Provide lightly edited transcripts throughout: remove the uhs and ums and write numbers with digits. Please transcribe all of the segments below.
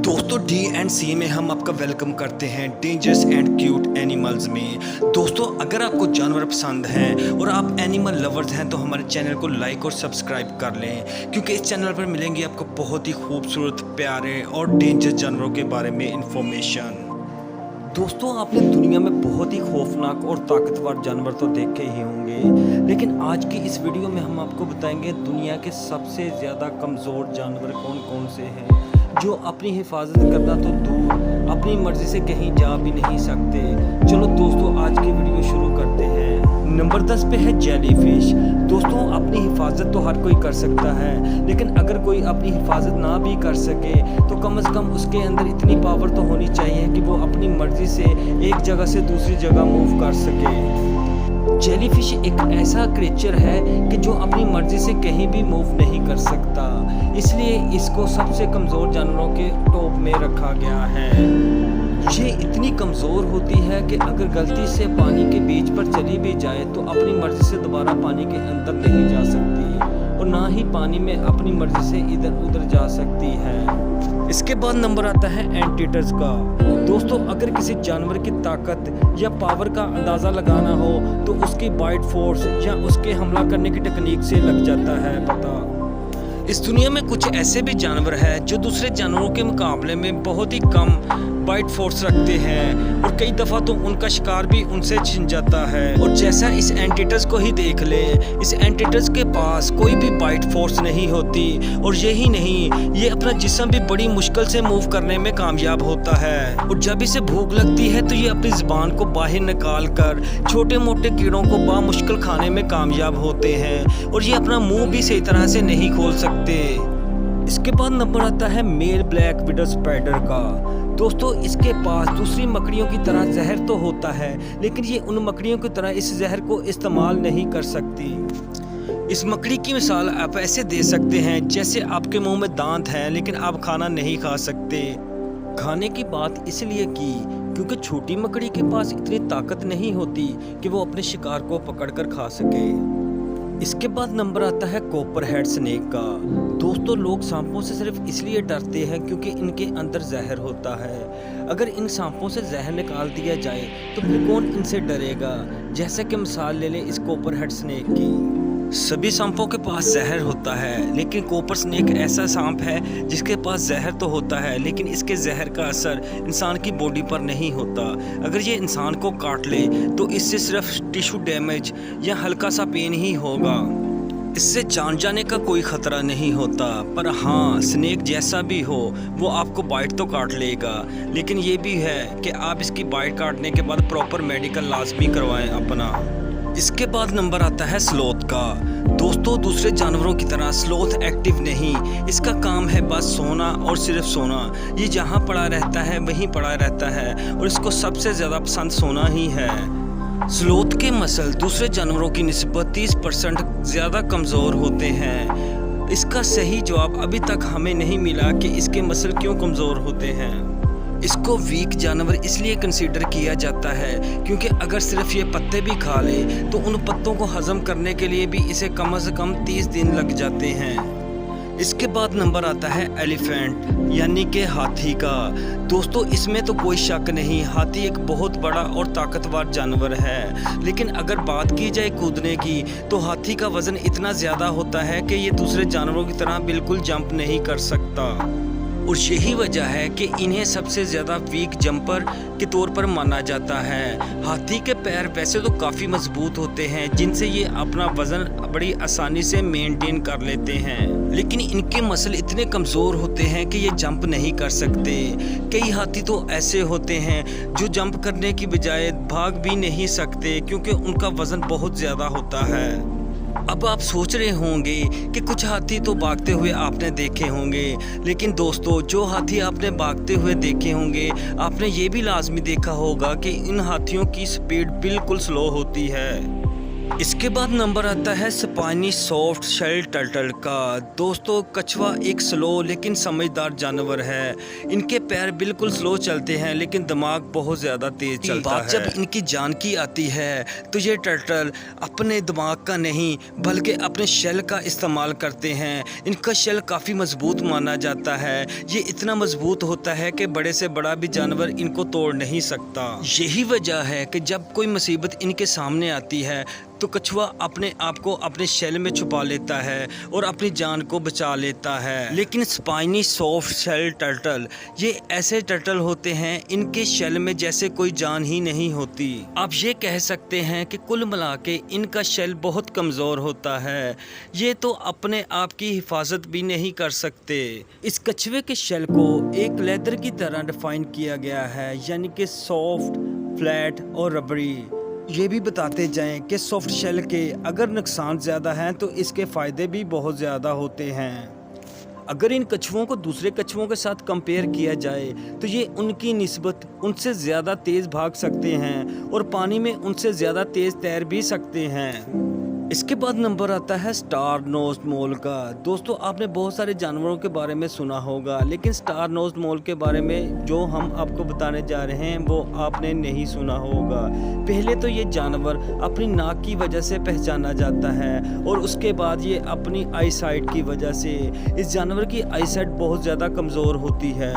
दोस्तों D&C में हम आपका वेलकम करते हैं डेंजरस एंड क्यूट एनिमल्स में। दोस्तों अगर आपको जानवर पसंद हैं और आप एनिमल लवर्स हैं तो हमारे चैनल को लाइक और सब्सक्राइब कर लें, क्योंकि इस चैनल पर मिलेंगे आपको बहुत ही खूबसूरत, प्यारे और डेंजरस जानवरों के बारे में इंफॉर्मेशन। दोस्तों आपने दुनिया में बहुत ही खौफनाक और ताकतवर जानवर तो देखे ही होंगे, लेकिन आज की इस वीडियो में हम आपको बताएंगे दुनिया के सबसे ज़्यादा कमज़ोर जानवर कौन कौन से हैं, जो अपनी हिफाजत करना तो दूर अपनी मर्ज़ी से कहीं जा भी नहीं सकते। चलो दोस्तों आज की वीडियो शुरू करते हैं। नंबर 10 पे है जेलीफिश। दोस्तों अपनी हिफाजत तो हर कोई कर सकता है, लेकिन अगर कोई अपनी हिफाजत ना भी कर सके तो कम से कम उसके अंदर इतनी पावर तो होनी चाहिए कि वो अपनी मर्ज़ी से एक जगह से दूसरी जगह मूव कर सके। जेलीफिश एक ऐसा क्रिएचर है कि जो अपनी मर्जी से कहीं भी मूव नहीं कर सकता, इसलिए इसको सबसे कमज़ोर जानवरों के टॉप में रखा गया है। ये इतनी कमज़ोर होती है कि अगर गलती से पानी के बीच पर चली भी जाए तो अपनी मर्जी से दोबारा पानी के अंदर नहीं जा सकती और ना ही पानी में अपनी मर्जी से इधर उधर जा सकती है। इसके बाद नंबर आता है एंटीटर्स का। दोस्तों अगर किसी जानवर की ताकत या पावर का अंदाज़ा लगाना हो तो उसकी बाइट फोर्स या उसके हमला करने की टेक्निक से लग जाता है पता। इस दुनिया में कुछ ऐसे भी जानवर हैं जो दूसरे जानवरों के मुकाबले में बहुत ही कम बाइट फोर्स रखते हैं और कई दफ़ा तो उनका शिकार भी उनसे छिन जाता है। और जैसा इस एंटीटस को ही देख ले, इस एंटीटस के पास कोई भी बाइट फोर्स नहीं होती और यही नहीं, ये अपना जिस्म भी बड़ी मुश्किल से मूव करने में कामयाब होता है। और जब इसे भूख लगती है तो ये अपनी ज़ुबान को बाहर निकाल कर छोटे मोटे कीड़ों को बामुश्किल खाने में कामयाब होते हैं और ये अपना मुंह भी सही तरह से नहीं खोल सकते। इसके बाद नंबर आता है मेल ब्लैक विडो स्पाइडर का। दोस्तों इसके पास दूसरी मकड़ियों की तरह जहर तो होता है, लेकिन ये उन मकड़ियों की तरह इस जहर को इस्तेमाल नहीं कर सकती। इस मकड़ी की मिसाल आप ऐसे दे सकते हैं जैसे आपके मुंह में दांत हैं लेकिन आप खाना नहीं खा सकते। खाने की बात इसलिए की क्योंकि छोटी मकड़ी के पास इतनी ताकत नहीं होती कि वो अपने शिकार को पकड़कर खा सके। इसके बाद नंबर आता है कॉपर हेड स्नेक का। दोस्तों लोग सांपों से सिर्फ इसलिए डरते हैं क्योंकि इनके अंदर जहर होता है। अगर इन सांपों से जहर निकाल दिया जाए तो फिर कौन इनसे डरेगा। जैसे कि मिसाल ले लें इस कॉपर हेड स्नेक की। सभी सांपों के पास जहर होता है, लेकिन कॉपर स्नेक ऐसा सांप है जिसके पास जहर तो होता है लेकिन इसके जहर का असर इंसान की बॉडी पर नहीं होता। अगर ये इंसान को काट ले तो इससे सिर्फ टिश्यू डैमेज या हल्का सा पेन ही होगा, इससे जान जाने का कोई खतरा नहीं होता। पर हाँ, स्नेक जैसा भी हो वो आपको बाइट तो काट लेगा, लेकिन ये भी है कि आप इसकी बाइट काटने के बाद प्रॉपर मेडिकल लाजमी करवाएं अपना। इसके बाद नंबर आता है स्लोथ का। दोस्तों दूसरे जानवरों की तरह स्लोथ एक्टिव नहीं, इसका काम है बस सोना और सिर्फ सोना। ये जहाँ पड़ा रहता है वहीं पड़ा रहता है और इसको सबसे ज़्यादा पसंद सोना ही है। स्लोथ के मसल दूसरे जानवरों की निस्बत 30% ज़्यादा कमज़ोर होते हैं। इसका सही जवाब अभी तक हमें नहीं मिला कि इसके मसल क्यों कमज़ोर होते हैं। इसको वीक जानवर इसलिए कंसीडर किया जाता है क्योंकि अगर सिर्फ ये पत्ते भी खा ले तो उन पत्तों को हजम करने के लिए भी इसे कम से कम 30 दिन लग जाते हैं। इसके बाद नंबर आता है एलिफेंट यानी कि हाथी का। दोस्तों इसमें तो कोई शक नहीं, हाथी एक बहुत बड़ा और ताकतवर जानवर है, लेकिन अगर बात की जाए कूदने की तो हाथी का वज़न इतना ज़्यादा होता है कि ये दूसरे जानवरों की तरह बिल्कुल जंप नहीं कर सकता। और यही वजह है कि इन्हें सबसे ज़्यादा वीक जंपर के तौर पर माना जाता है। हाथी के पैर वैसे तो काफ़ी मजबूत होते हैं जिनसे ये अपना वज़न बड़ी आसानी से मेंटेन कर लेते हैं, लेकिन इनके मसल इतने कमज़ोर होते हैं कि ये जंप नहीं कर सकते। कई हाथी तो ऐसे होते हैं जो जंप करने की बजाय भाग भी नहीं सकते क्योंकि उनका वज़न बहुत ज़्यादा होता है। अब आप सोच रहे होंगे कि कुछ हाथी तो भागते हुए आपने देखे होंगे, लेकिन दोस्तों जो हाथी आपने भागते हुए देखे होंगे आपने ये भी लाजमी देखा होगा कि इन हाथियों की स्पीड बिल्कुल स्लो होती है। इसके बाद नंबर आता है स्पाइनी सॉफ्ट शेल टर्टल का। दोस्तों कछुआ एक स्लो लेकिन समझदार जानवर है। इनके पैर बिल्कुल स्लो चलते हैं लेकिन दिमाग बहुत ज़्यादा तेज चलता है। जब इनकी जान की आती है तो ये टर्टल अपने दिमाग का नहीं बल्कि अपने शेल का इस्तेमाल करते हैं। इनका शेल काफ़ी मजबूत माना जाता है। ये इतना मजबूत होता है कि बड़े से बड़ा भी जानवर इनको तोड़ नहीं सकता। यही वजह है कि जब कोई मुसीबत इनके सामने आती है तो कछुआ अपने आप को अपने शेल में छुपा लेता है और अपनी जान को बचा लेता है। लेकिन स्पाइनी सॉफ्ट शेल टर्टल ये ऐसे टर्टल होते हैं इनके शेल में जैसे कोई जान ही नहीं होती। आप ये कह सकते हैं कि कुल मिला के इनका शेल बहुत कमज़ोर होता है। ये तो अपने आप की हिफाजत भी नहीं कर सकते। इस कछुए के शेल को एक लेदर की तरह डिफाइन किया गया है, यानी कि सॉफ्ट, फ्लैट और रबड़ी। ये भी बताते जाएं कि सॉफ्ट शेल के अगर नुकसान ज़्यादा हैं तो इसके फ़ायदे भी बहुत ज़्यादा होते हैं। अगर इन कछुओं को दूसरे कछुओं के साथ कंपेयर किया जाए तो ये उनकी निस्बत उनसे ज़्यादा तेज़ भाग सकते हैं और पानी में उनसे ज़्यादा तेज़ तैर भी सकते हैं। इसके बाद नंबर आता है स्टार नोज़्ड मोल का। दोस्तों आपने बहुत सारे जानवरों के बारे में सुना होगा लेकिन स्टार नोज़्ड मोल के बारे में जो हम आपको बताने जा रहे हैं वो आपने नहीं सुना होगा। पहले तो ये जानवर अपनी नाक की वजह से पहचाना जाता है और उसके बाद ये अपनी आई साइट की वजह से। इस जानवर की आई साइट बहुत ज़्यादा कमज़ोर होती है।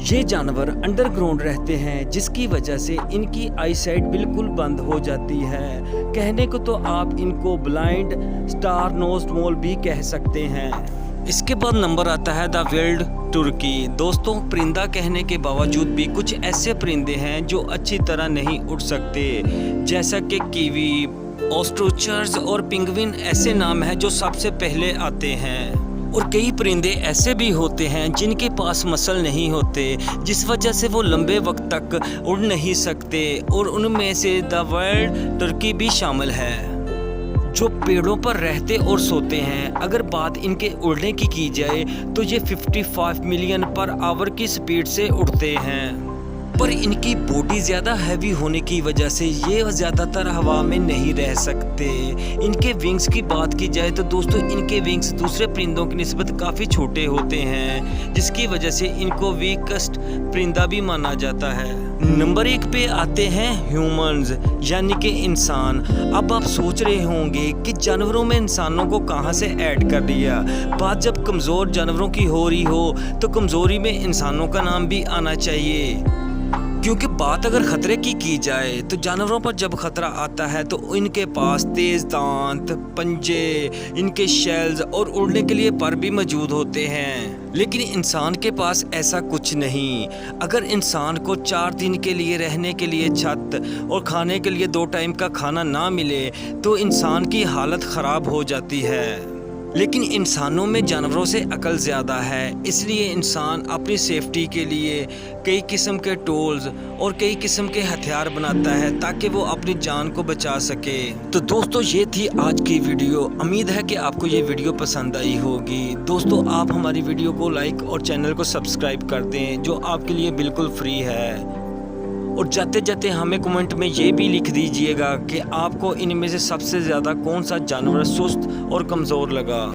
ये जानवर अंडरग्राउंड रहते हैं जिसकी वजह से इनकी आई साइट बिल्कुल बंद हो जाती है। कहने को तो आप इनको ब्लाइंड स्टार नोज़्ड मोल भी कह सकते हैं। इसके बाद नंबर आता है द विल्ड टर्की। दोस्तों परिंदा कहने के बावजूद भी कुछ ऐसे परिंदे हैं जो अच्छी तरह नहीं उड़ सकते, जैसा कि कीवी, ऑस्ट्रिचर्स और पेंगुइन ऐसे नाम हैं जो सबसे पहले आते हैं। और कई परिंदे ऐसे भी होते हैं जिनके पास मसल नहीं होते जिस वजह से वो लंबे वक्त तक उड़ नहीं सकते और उनमें से द वाइल्ड टर्की भी शामिल है, जो पेड़ों पर रहते और सोते हैं। अगर बात इनके उड़ने की जाए तो ये 55 मिलियन पर आवर की स्पीड से उड़ते हैं, पर इनकी बॉडी ज़्यादा हैवी होने की वजह से ये ज़्यादातर हवा में नहीं रह सकते। इनके विंग्स की बात की जाए तो दोस्तों इनके विंग्स दूसरे परिंदों की निस्बत काफ़ी छोटे होते हैं जिसकी वजह से इनको वीकेस्ट परिंदा भी माना जाता है। नंबर 1 पे आते हैं ह्यूमंस यानी कि इंसान। अब आप सोच रहे होंगे कि जानवरों में इंसानों को कहां से ऐड कर दिया। बात जब कमज़ोर जानवरों की हो रही हो तो कमज़ोरी में इंसानों का नाम भी आना चाहिए, क्योंकि बात अगर ख़तरे की जाए तो जानवरों पर जब ख़तरा आता है तो इनके पास तेज़ दांत, पंजे, इनके शेल्स और उड़ने के लिए पर भी मौजूद होते हैं। लेकिन इंसान के पास ऐसा कुछ नहीं। अगर इंसान को 4 दिन के लिए रहने के लिए छत और खाने के लिए 2 टाइम का खाना ना मिले तो इंसान की हालत ख़राब हो जाती है। लेकिन इंसानों में जानवरों से अकल ज़्यादा है, इसलिए इंसान अपनी सेफ्टी के लिए कई किस्म के टूल्स और कई किस्म के हथियार बनाता है ताकि वो अपनी जान को बचा सके। तो दोस्तों ये थी आज की वीडियो। उम्मीद है कि आपको ये वीडियो पसंद आई होगी। दोस्तों आप हमारी वीडियो को लाइक और चैनल को सब्सक्राइब कर दें जो आपके लिए बिल्कुल फ्री है। और जाते जाते हमें कमेंट में ये भी लिख दीजिएगा कि आपको इनमें से सबसे ज़्यादा कौन सा जानवर सुस्त और कमज़ोर लगा।